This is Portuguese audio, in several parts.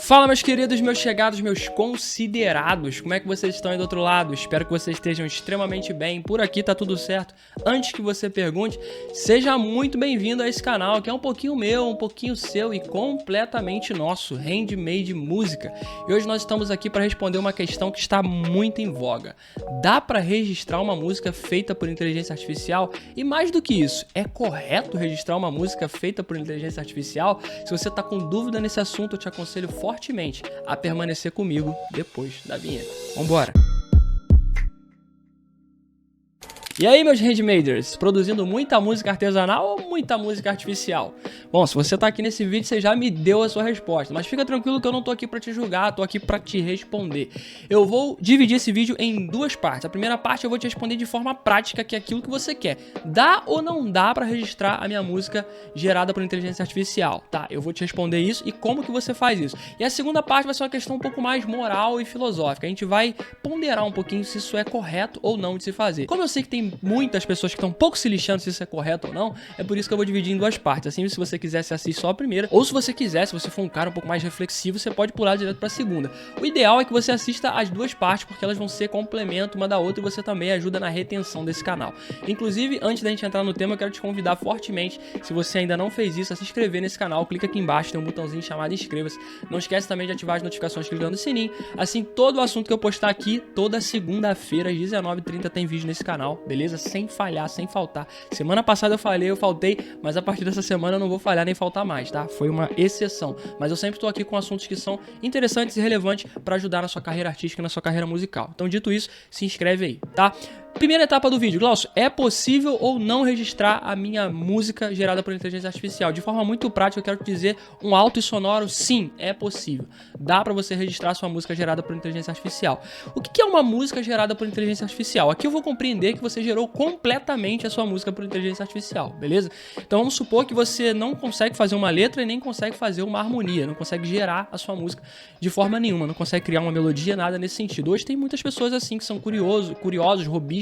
Fala, meus queridos, meus chegados, meus considerados, como é que vocês estão aí do outro lado? Espero que vocês estejam extremamente bem, por aqui tá tudo certo. Antes que você pergunte, seja muito bem-vindo a esse canal, que é um pouquinho meu, um pouquinho seu e completamente nosso, Handmade Música. E hoje nós estamos aqui para responder uma questão que está muito em voga. Dá para registrar uma música feita por inteligência artificial? E mais do que isso, é correto registrar uma música feita por inteligência artificial? Se você está com dúvida nesse assunto, eu te aconselho fortemente a permanecer comigo depois da vinheta. Vambora! E aí, meus handmaders, produzindo muita música artesanal ou muita música artificial? Bom, se você tá aqui nesse vídeo, você já me deu a sua resposta, mas fica tranquilo que eu não tô aqui pra te julgar, tô aqui pra te responder. Eu vou dividir esse vídeo em duas partes. A primeira parte eu vou te responder de forma prática, que é aquilo que você quer. Dá ou não dá pra registrar a minha música gerada por inteligência artificial? Tá, eu vou te responder isso e como que você faz isso. E a segunda parte vai ser uma questão um pouco mais moral e filosófica. A gente vai ponderar um pouquinho se isso é correto ou não de se fazer. Como eu sei que tem muitas pessoas que estão um pouco se lixando se isso é correto ou não, é por isso que eu vou dividir em duas partes. Assim, se você quiser, você assiste só a primeira, ou se você quiser, se você for um cara um pouco mais reflexivo, você pode pular direto pra segunda. O ideal é que você assista as duas partes, porque elas vão ser complemento uma da outra e você também ajuda na retenção desse canal. Inclusive, antes da gente entrar no tema, eu quero te convidar fortemente, se você ainda não fez isso, a se inscrever nesse canal. Clica aqui embaixo, tem um botãozinho chamado inscreva-se. Não esquece também de ativar as notificações clicando no sininho. Assim, todo o assunto que eu postar aqui, toda segunda-feira às 19h30 tem vídeo nesse canal, beleza? Sem falhar, sem faltar. Semana passada eu faltei, mas a partir dessa semana eu não vou falhar nem faltar mais, tá? Foi uma exceção. Mas eu sempre tô aqui com assuntos que são interessantes e relevantes para ajudar na sua carreira artística e na sua carreira musical. Então, dito isso, se inscreve aí, tá? Primeira etapa do vídeo, Glaucio, é possível ou não registrar a minha música gerada por inteligência artificial? De forma muito prática, eu quero te dizer um alto e sonoro, sim, é possível. Dá pra você registrar a sua música gerada por inteligência artificial. O que é uma música gerada por inteligência artificial? Aqui eu vou compreender que você gerou completamente a sua música por inteligência artificial, beleza? Então vamos supor que você não consegue fazer uma letra e nem consegue fazer uma harmonia, não consegue gerar a sua música de forma nenhuma, não consegue criar uma melodia, nada nesse sentido. Hoje tem muitas pessoas assim que são curiosos, robistas,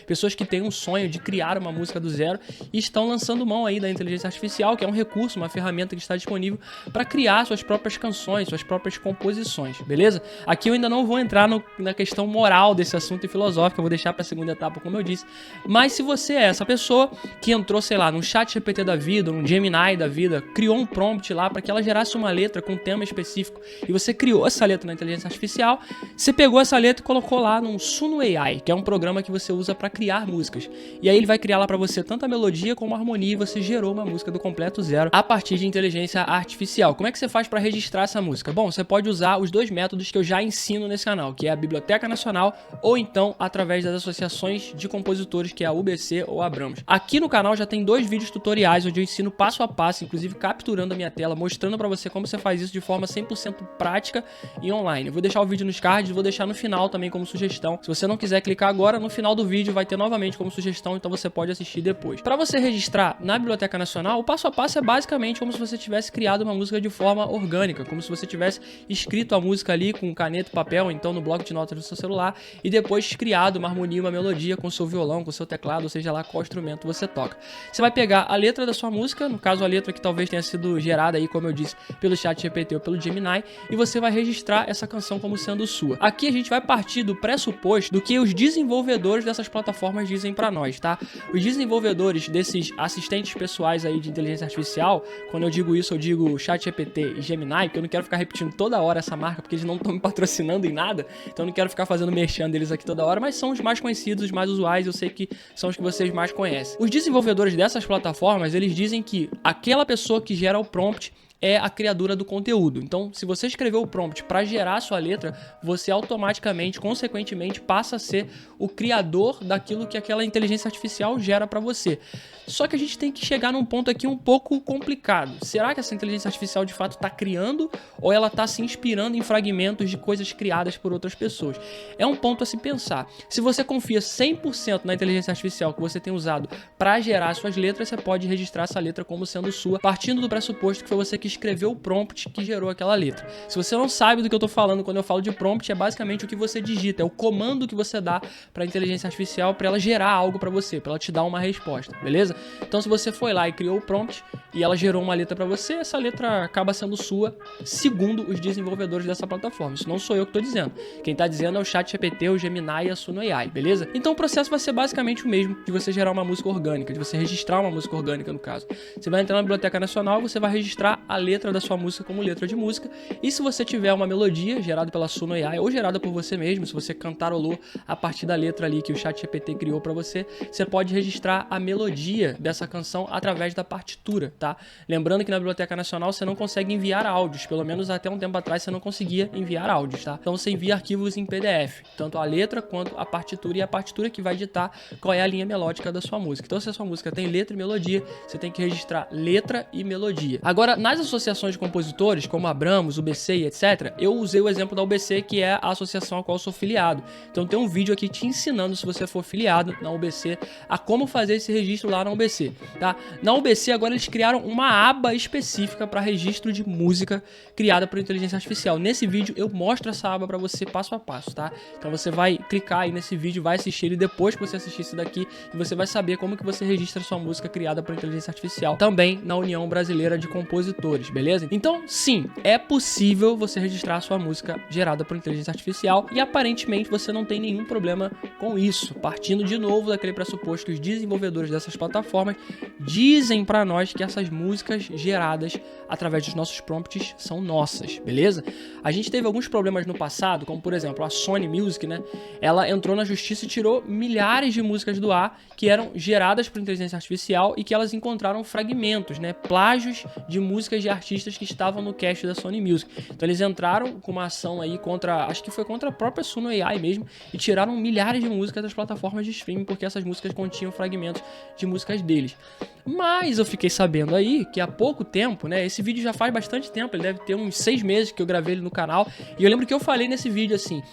pessoas que têm um sonho de criar uma música do zero e estão lançando mão aí da inteligência artificial, que é um recurso, uma ferramenta que está disponível para criar suas próprias canções, suas próprias composições, beleza? Aqui eu ainda não vou entrar na questão moral desse assunto e filosófica, eu vou deixar para a segunda etapa, como eu disse. Mas se você é essa pessoa que entrou, sei lá, num chat GPT da vida, num Gemini da vida, criou um prompt lá para que ela gerasse uma letra com um tema específico e você criou essa letra na inteligência artificial, você pegou essa letra e colocou lá num Suno AI, que é um programa que você usa para criar músicas. E aí ele vai criar lá para você tanto a melodia como a harmonia e você gerou uma música do completo zero a partir de inteligência artificial. Como é que você faz para registrar essa música? Bom, você pode usar os dois métodos que eu já ensino nesse canal, que é a Biblioteca Nacional ou então através das associações de compositores, que é a UBC ou a Abramos. Aqui no canal já tem dois vídeos tutoriais onde eu ensino passo a passo, inclusive capturando a minha tela, mostrando para você como você faz isso de forma 100% prática e online. Eu vou deixar o vídeo nos cards, vou deixar no final também como sugestão. Se você não quiser clicar agora, no final do vídeo vai ter novamente como sugestão, então você pode assistir depois. Para você registrar na Biblioteca Nacional, o passo a passo é basicamente como se você tivesse criado uma música de forma orgânica, como se você tivesse escrito a música ali com caneta e papel, ou então no bloco de notas do seu celular, e depois criado uma harmonia, uma melodia com o seu violão, com o seu teclado, ou seja lá qual instrumento você toca. Você vai pegar a letra da sua música, no caso a letra que talvez tenha sido gerada aí, como eu disse, pelo chat GPT ou pelo Gemini, e você vai registrar essa canção como sendo sua. Aqui a gente vai partir do pressuposto do que os desenvolvedores dessas plataformas dizem pra nós, tá? Os desenvolvedores desses assistentes pessoais aí de inteligência artificial, quando eu digo isso, eu digo ChatGPT e Gemini, porque eu não quero ficar repetindo toda hora essa marca, porque eles não estão me patrocinando em nada, então eu não quero ficar fazendo merchan deles aqui toda hora, mas são os mais conhecidos, os mais usuais, eu sei que são os que vocês mais conhecem. Os desenvolvedores dessas plataformas, eles dizem que aquela pessoa que gera o prompt é a criadora do conteúdo. Então, se você escreveu o prompt para gerar a sua letra, você automaticamente, consequentemente, passa a ser o criador daquilo que aquela inteligência artificial gera para você. Só que a gente tem que chegar num ponto aqui um pouco complicado. Será que essa inteligência artificial de fato está criando ou ela está se inspirando em fragmentos de coisas criadas por outras pessoas? É um ponto a se pensar. Se você confia 100% na inteligência artificial que você tem usado para gerar suas letras, você pode registrar essa letra como sendo sua, partindo do pressuposto que foi você que escrever o prompt que gerou aquela letra. Se você não sabe do que eu tô falando quando eu falo de prompt, é basicamente o que você digita, é o comando que você dá para a inteligência artificial para ela gerar algo para você, para ela te dar uma resposta, beleza? Então se você foi lá e criou o prompt e ela gerou uma letra para você, essa letra acaba sendo sua, segundo os desenvolvedores dessa plataforma. Isso não sou eu que tô dizendo. Quem tá dizendo é o ChatGPT, o Gemini e a Suno AI, beleza? Então o processo vai ser basicamente o mesmo de você gerar uma música orgânica, de você registrar uma música orgânica no caso. Você vai entrar na Biblioteca Nacional, você vai registrar a letra da sua música como letra de música, e se você tiver uma melodia gerada pela Suno AI ou gerada por você mesmo, se você cantarolou a partir da letra ali que o ChatGPT criou para você, você pode registrar a melodia dessa canção através da partitura, tá? Lembrando que na Biblioteca Nacional você não consegue enviar áudios, pelo menos até um tempo atrás você não conseguia enviar áudios, tá? Então você envia arquivos em PDF, tanto a letra quanto a partitura, e a partitura que vai ditar qual é a linha melódica da sua música. Então se a sua música tem letra e melodia, você tem que registrar letra e melodia. Agora, nas associações de compositores, como a Abramos, UBC e etc., eu usei o exemplo da UBC, que é a associação a qual eu sou filiado. Então tem um vídeo aqui te ensinando, se você for filiado na UBC, a como fazer esse registro lá na UBC, tá? Na UBC agora eles criaram uma aba específica para registro de música criada por inteligência artificial. Nesse vídeo eu mostro essa aba para você passo a passo, tá? Então você vai clicar aí nesse vídeo, vai assistir ele depois que você assistir esse daqui e você vai saber como que você registra sua música criada por inteligência artificial, também na União Brasileira de Compositores, beleza? Então, sim, é possível você registrar sua música gerada por inteligência artificial e aparentemente você não tem nenhum problema com isso, partindo de novo daquele pressuposto que os desenvolvedores dessas plataformas dizem para nós que essas músicas geradas através dos nossos prompts são nossas, beleza? A gente teve alguns problemas no passado, como por exemplo a Sony Music, né? Ela entrou na justiça e tirou milhares de músicas do ar que eram geradas por inteligência artificial e que elas encontraram fragmentos, né? Plágios de músicas de artistas que estavam no cache da Sony Music. Então eles entraram com uma ação aí contra, acho que foi contra a própria Suno AI mesmo, e tiraram milhares de músicas das plataformas de streaming porque essas músicas continham fragmentos de músicas deles. Mas eu fiquei sabendo aí que há pouco tempo, né? Esse vídeo já faz bastante tempo, ele deve ter uns 6 meses que eu gravei ele no canal, e eu lembro que eu falei nesse vídeo assim,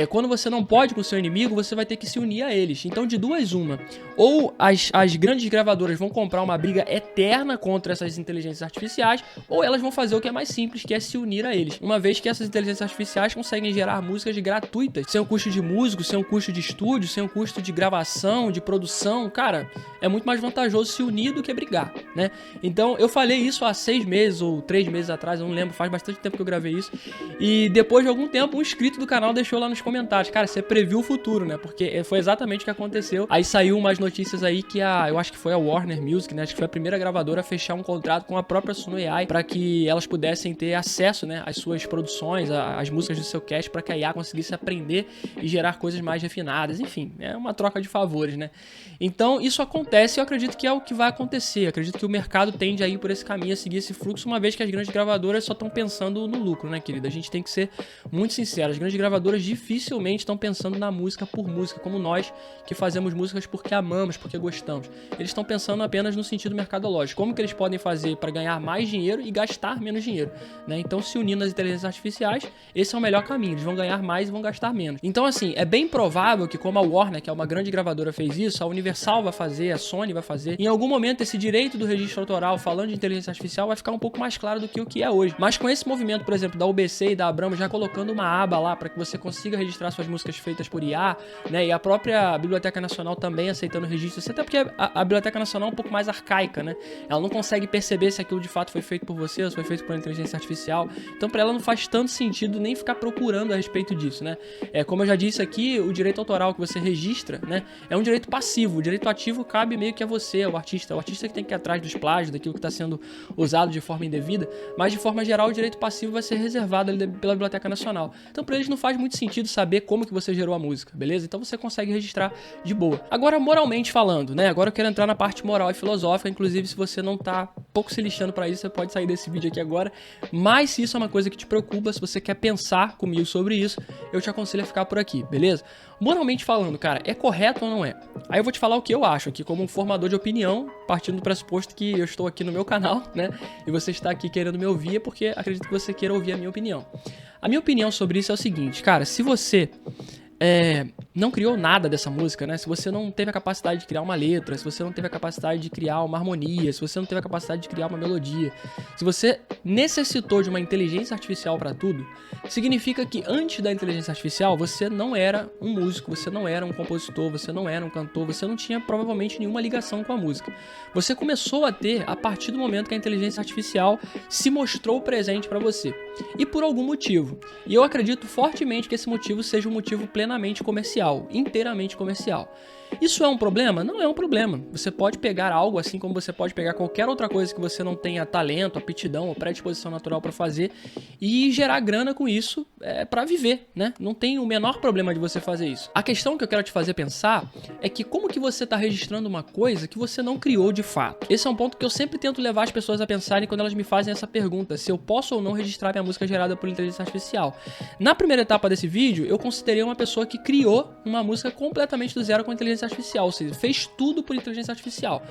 quando você não pode com o seu inimigo, você vai ter que se unir a eles. Então de duas uma, ou as grandes gravadoras vão comprar uma briga eterna contra essas inteligências artificiais, ou elas vão fazer o que é mais simples, que é se unir a eles. Uma vez que essas inteligências artificiais conseguem gerar músicas gratuitas, sem o custo de músico, sem o custo de estúdio, sem o custo de gravação, de produção, cara, é muito mais vantajoso se unir do que brigar, né? Então eu falei isso há 6 meses ou 3 meses atrás, eu não lembro, faz bastante tempo que eu gravei isso, e depois de algum tempo um inscrito do canal deixou lá nos comentários, cara, você previu o futuro, né? Porque foi exatamente o que aconteceu. Aí saiu umas notícias aí que eu acho que foi a Warner Music, né? Acho que foi a primeira gravadora a fechar um contrato com a própria Suno AI para que elas pudessem ter acesso, né, às suas produções, às músicas do seu cast, para que a IA conseguisse aprender e gerar coisas mais refinadas. Enfim, é uma troca de favores, né? Então isso acontece e eu acredito que é o que vai acontecer. Eu acredito que o mercado tende a ir por esse caminho, a seguir esse fluxo, uma vez que as grandes gravadoras só estão pensando no lucro, né, querida? A gente tem que ser muito sincero. As grandes gravadoras dificilmente estão pensando na música por música, como nós que fazemos músicas porque amamos, porque gostamos. Eles estão pensando apenas no sentido mercadológico. Como que eles podem fazer para ganhar mais dinheiro e gastar menos dinheiro, né? Então, se unindo às inteligências artificiais, esse é o melhor caminho. Eles vão ganhar mais e vão gastar menos. Então, assim, é bem provável que, como a Warner, que é uma grande gravadora, fez isso, a Universal vai fazer, a Sony vai fazer. Em algum momento, esse direito do registro autoral, falando de inteligência artificial, vai ficar um pouco mais claro do que o que é hoje. Mas com esse movimento, por exemplo, da UBC e da Abramos já colocando uma aba lá para que você consiga registrar suas músicas feitas por IA, né? E a própria Biblioteca Nacional também aceitando registro, até porque a Biblioteca Nacional é um pouco mais arcaica, né? Ela não consegue perceber se aquilo de fato foi feito por você ou se foi feito por inteligência artificial. Então, para ela não faz tanto sentido nem ficar procurando a respeito disso, né? Como eu já disse aqui, o direito autoral que você registra, né, é um direito passivo. O direito ativo cabe meio que a você, ao artista. O artista que tem que ir atrás dos plágios, daquilo que está sendo usado de forma indevida, mas de forma geral o direito passivo vai ser reservado ali pela Biblioteca Nacional. Então, para eles não faz muito sentido saber como que você gerou a música, beleza? Então você consegue registrar de boa. Agora, moralmente falando, né? Agora eu quero entrar na parte moral e filosófica, inclusive se você não tá pouco se lixando pra isso, você pode sair desse vídeo aqui agora, mas se isso é uma coisa que te preocupa, se você quer pensar comigo sobre isso, eu te aconselho a ficar por aqui, beleza? Moralmente falando, cara, é correto ou não é? Aí eu vou te falar o que eu acho aqui, como um formador de opinião, partindo do pressuposto que eu estou aqui no meu canal, né? E você está aqui querendo me ouvir, é porque acredito que você queira ouvir a minha opinião. A minha opinião sobre isso é o seguinte, cara, se você não criou nada dessa música, né? Se você não teve a capacidade de criar uma letra, se você não teve a capacidade de criar uma harmonia, se você não teve a capacidade de criar uma melodia, se você necessitou de uma inteligência artificial para tudo, significa que antes da inteligência artificial você não era um músico, você não era um compositor, você não era um cantor, você não tinha provavelmente nenhuma ligação com a música. Você começou a ter a partir do momento que a inteligência artificial se mostrou presente para você. E por algum motivo. E eu acredito fortemente que esse motivo seja um motivo plenamente comercial, inteiramente comercial. Isso é um problema? Não é um problema. Você pode pegar algo assim como você pode pegar qualquer outra coisa que você não tenha talento, aptidão ou predisposição natural para fazer e gerar grana com isso para viver, né? Não tem o menor problema de você fazer isso. A questão que eu quero te fazer pensar é que como que você está registrando uma coisa que você não criou de fato? Esse é um ponto que eu sempre tento levar as pessoas a pensarem quando elas me fazem essa pergunta, se eu posso ou não registrar minha música gerada por inteligência artificial. Na primeira etapa desse vídeo, eu considerei uma pessoa que criou uma música completamente do zero com inteligência artificial, ou seja, fez tudo por inteligência artificial.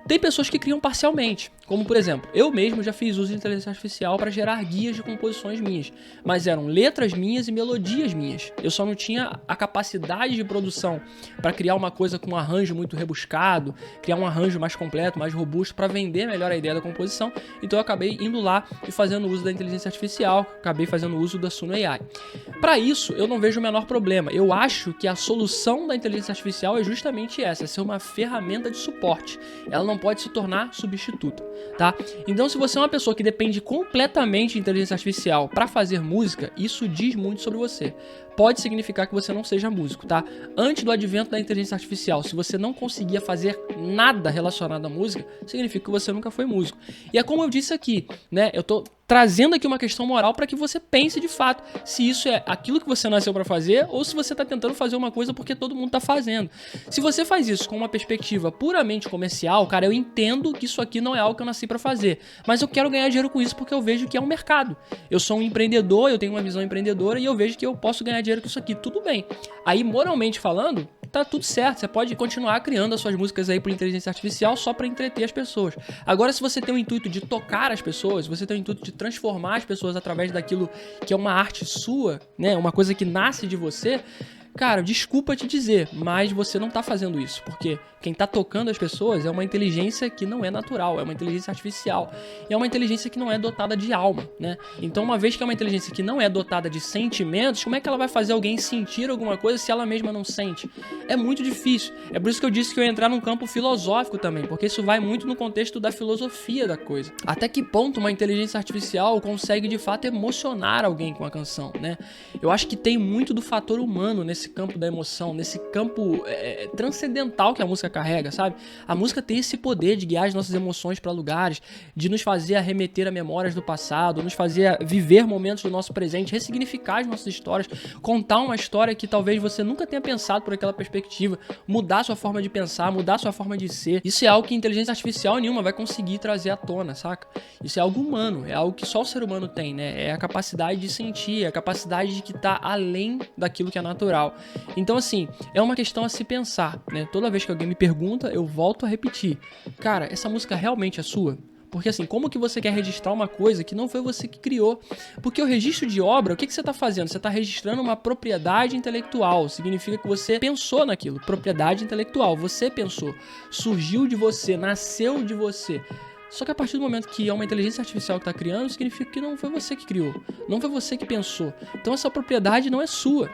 Tem pessoas que criam parcialmente, como por exemplo, eu mesmo já fiz uso de inteligência artificial para gerar guias de composições minhas, mas eram letras minhas e melodias minhas. Eu só não tinha a capacidade de produção para criar uma coisa com um arranjo muito rebuscado, criar um arranjo mais completo, mais robusto, para vender melhor a ideia da composição, então eu acabei indo lá e fazendo uso da inteligência artificial, acabei fazendo uso da Suno AI. Para isso, eu não vejo o menor problema. Eu acho que a solução da inteligência artificial é justamente essa, é ser uma ferramenta de suporte. Ela não pode se tornar substituta, tá? Então, se você é uma pessoa que depende completamente de inteligência artificial para fazer música, isso diz muito sobre você. Pode significar que você não seja músico, tá? Antes do advento da inteligência artificial, se você não conseguia fazer nada relacionado à música, significa que você nunca foi músico. E é como eu disse aqui, né? Eu tô trazendo aqui uma questão moral para que você pense de fato se isso é aquilo que você nasceu para fazer ou se você está tentando fazer uma coisa porque todo mundo está fazendo. Se você faz isso com uma perspectiva puramente comercial, cara, eu entendo que isso aqui não é algo que eu nasci para fazer, mas eu quero ganhar dinheiro com isso porque eu vejo que é um mercado. Eu sou um empreendedor, eu tenho uma visão empreendedora e eu vejo que eu posso ganhar dinheiro com isso aqui. Tudo bem. Aí, moralmente falando, tá tudo certo, você pode continuar criando as suas músicas aí por inteligência artificial só para entreter as pessoas. Agora, se você tem o intuito de tocar as pessoas, se você tem o intuito de transformar as pessoas através daquilo que é uma arte sua, né, uma coisa que nasce de você, cara, desculpa te dizer, mas você não tá fazendo isso, porque quem tá tocando as pessoas é uma inteligência que não é natural, é uma inteligência artificial, e é uma inteligência que não é dotada de alma, né? Então, uma vez que é uma inteligência que não é dotada de sentimentos, como é que ela vai fazer alguém sentir alguma coisa se ela mesma não sente? É muito difícil. É por isso que eu disse que eu ia entrar num campo filosófico também, porque isso vai muito no contexto da filosofia da coisa. Até que ponto uma inteligência artificial consegue de fato emocionar alguém com a canção, né? Eu acho que tem muito do fator humano nesse campo da emoção, nesse campo transcendental que a música carrega, sabe? A música tem esse poder de guiar as nossas emoções para lugares, de nos fazer arremeter a memórias do passado, nos fazer viver momentos do nosso presente, ressignificar as nossas histórias, contar uma história que talvez você nunca tenha pensado por aquela perspectiva, mudar sua forma de pensar, mudar sua forma de ser. Isso é algo que inteligência artificial nenhuma vai conseguir trazer à tona, saca? Isso é algo humano, é algo que só o ser humano tem, né? É a capacidade de sentir, é a capacidade de que tá além daquilo que é natural. Então, assim, é uma questão a se pensar, né? Toda vez que alguém me pergunta, eu volto a repetir. Cara, essa música realmente é sua? Porque assim, como que você quer registrar uma coisa que não foi você que criou? Porque o registro de obra, o que você está fazendo? Você está registrando uma propriedade intelectual. Significa que você pensou naquilo. Propriedade intelectual. Você pensou. Surgiu de você. Nasceu de você. Só que a partir do momento que é uma inteligência artificial que está criando, significa que não foi você que criou. Não foi você que pensou. Então essa propriedade não é sua.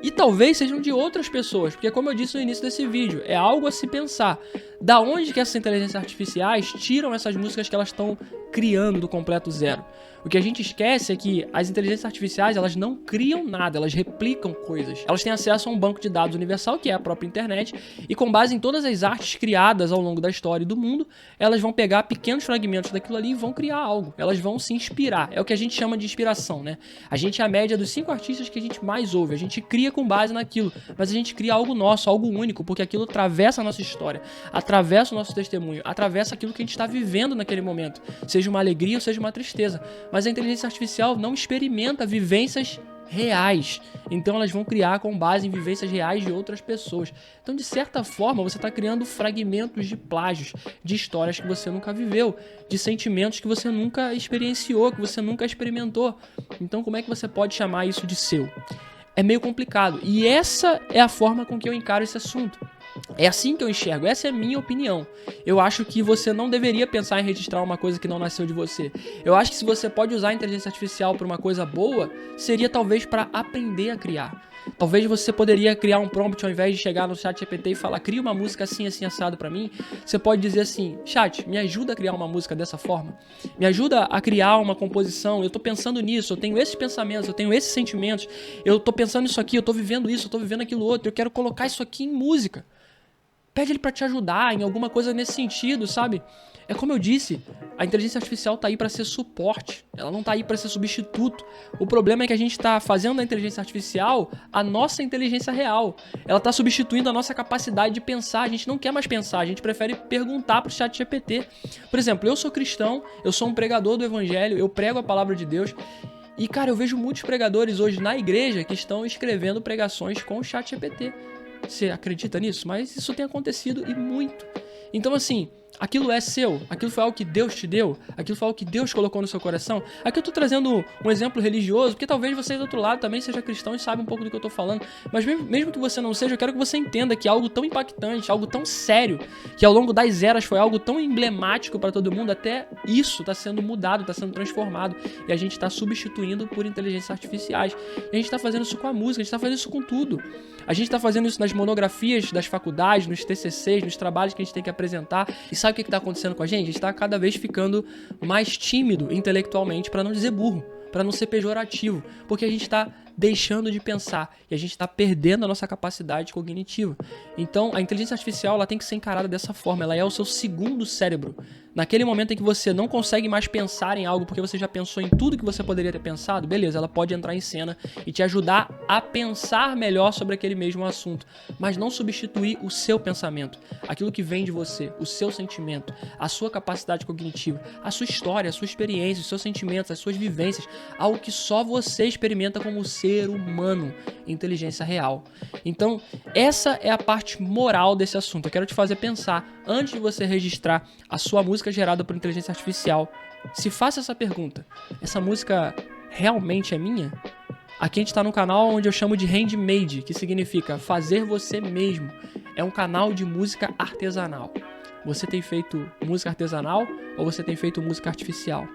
E talvez sejam de outras pessoas, porque como eu disse no início desse vídeo, é algo a se pensar. Da onde que essas inteligências artificiais tiram essas músicas que elas estão criando do completo zero? O que a gente esquece é que as inteligências artificiais, elas não criam nada, elas replicam coisas. Elas têm acesso a um banco de dados universal, que é a própria internet, e com base em todas as artes criadas ao longo da história e do mundo, elas vão pegar pequenos fragmentos daquilo ali e vão criar algo. Elas vão se inspirar. É o que a gente chama de inspiração, né? A gente é a média dos 5 artistas que a gente mais ouve. A gente cria com base naquilo, mas a gente cria algo nosso, algo único, porque aquilo atravessa a nossa história, atravessa o nosso testemunho, atravessa aquilo que a gente está vivendo naquele momento, seja uma alegria ou seja uma tristeza. Mas a inteligência artificial não experimenta vivências reais, então elas vão criar com base em vivências reais de outras pessoas. Então, de certa forma, você está criando fragmentos de plágios, de histórias que você nunca viveu, de sentimentos que você nunca experienciou, que você nunca experimentou. Então, como é que você pode chamar isso de seu? é meio complicado. E essa é a forma com que eu encaro esse assunto. É assim que eu enxergo, essa é a minha opinião. Eu acho que você não deveria pensar em registrar uma coisa que não nasceu de você. Eu acho que se você pode usar a inteligência artificial para uma coisa boa, seria talvez para aprender a criar. Talvez você poderia criar um prompt ao invés de chegar no chat GPT e falar, cria uma música assim, assim, assado pra mim. Você pode dizer assim, chat, me ajuda a criar uma música dessa forma. Me ajuda a criar uma composição. Eu tô pensando nisso, eu tenho esses pensamentos, eu tenho esses sentimentos. Eu tô pensando nisso aqui, eu tô vivendo isso, eu tô vivendo aquilo outro. Eu quero colocar isso aqui em música. Pede ele pra te ajudar em alguma coisa nesse sentido, sabe? É como eu disse, a inteligência artificial tá aí pra ser suporte, ela não tá aí pra ser substituto. O problema é que a gente tá fazendo da inteligência artificial a nossa inteligência real. Ela tá substituindo a nossa capacidade de pensar, a gente não quer mais pensar, a gente prefere perguntar pro chat GPT. Por exemplo, eu sou cristão, eu sou um pregador do evangelho, eu prego a palavra de Deus. E cara, eu vejo muitos pregadores hoje na igreja que estão escrevendo pregações com o chat GPT. Você acredita nisso? Mas isso tem acontecido e muito. Então assim, aquilo é seu, aquilo foi algo que Deus te deu, aquilo foi algo que Deus colocou no seu coração. Aqui eu tô trazendo um exemplo religioso, porque talvez você do outro lado também seja cristão e sabe um pouco do que eu tô falando. Mas mesmo que você não seja, eu quero que você entenda que é algo tão impactante, algo tão sério, que ao longo das eras foi algo tão emblemático para todo mundo, até isso tá sendo mudado, tá sendo transformado. E a gente tá substituindo por inteligências artificiais. E a gente tá fazendo isso com a música, a gente tá fazendo isso com tudo. A gente tá fazendo isso nas monografias das faculdades, nos TCCs, nos trabalhos que a gente tem que apresentar. E sabe o que tá acontecendo com a gente? A gente tá cada vez ficando mais tímido intelectualmente, para não dizer burro, para não ser pejorativo, porque a gente tá deixando de pensar e a gente tá perdendo a nossa capacidade cognitiva. Então, a inteligência artificial ela tem que ser encarada dessa forma, ela é o seu segundo cérebro. Naquele momento em que você não consegue mais pensar em algo porque você já pensou em tudo que você poderia ter pensado, beleza, ela pode entrar em cena e te ajudar a pensar melhor sobre aquele mesmo assunto, mas não substituir o seu pensamento, aquilo que vem de você, o seu sentimento, a sua capacidade cognitiva, a sua história, a sua experiência, os seus sentimentos, as suas vivências, algo que só você experimenta como ser humano, inteligência real. Então, essa é a parte moral desse assunto. Eu quero te fazer pensar, antes de você registrar a sua música gerada por inteligência artificial, se faça essa pergunta: essa música realmente é minha? Aqui a gente tá num canal onde eu chamo de handmade, que significa fazer você mesmo. É um canal de música artesanal. Você tem feito música artesanal ou você tem feito música artificial?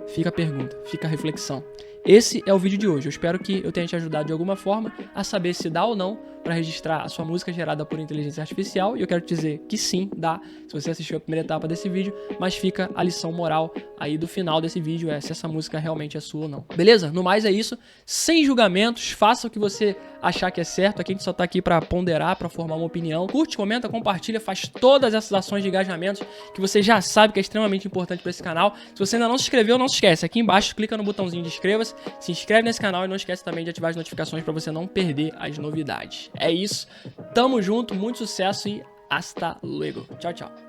Fica a pergunta, fica a reflexão. Esse é o vídeo de hoje. Eu espero que eu tenha te ajudado de alguma forma a saber se dá ou não para registrar a sua música gerada por inteligência artificial. E eu quero te dizer que sim, dá, se você assistiu a primeira etapa desse vídeo, mas fica a lição moral aí do final desse vídeo, se essa música realmente é sua ou não. Beleza? No mais é isso. Sem julgamentos, faça o que você achar que é certo. Aqui a gente só tá aqui para ponderar, para formar uma opinião. Curte, comenta, compartilha, faz todas essas ações de engajamento que você já sabe que é extremamente importante para esse canal. Se você ainda não se inscreveu, não se esquece. Aqui embaixo, clica no botãozinho de inscreva-se, se inscreve nesse canal e não esquece também de ativar as notificações para você não perder as novidades. É isso. Tamo junto, muito sucesso e hasta luego. Tchau, tchau.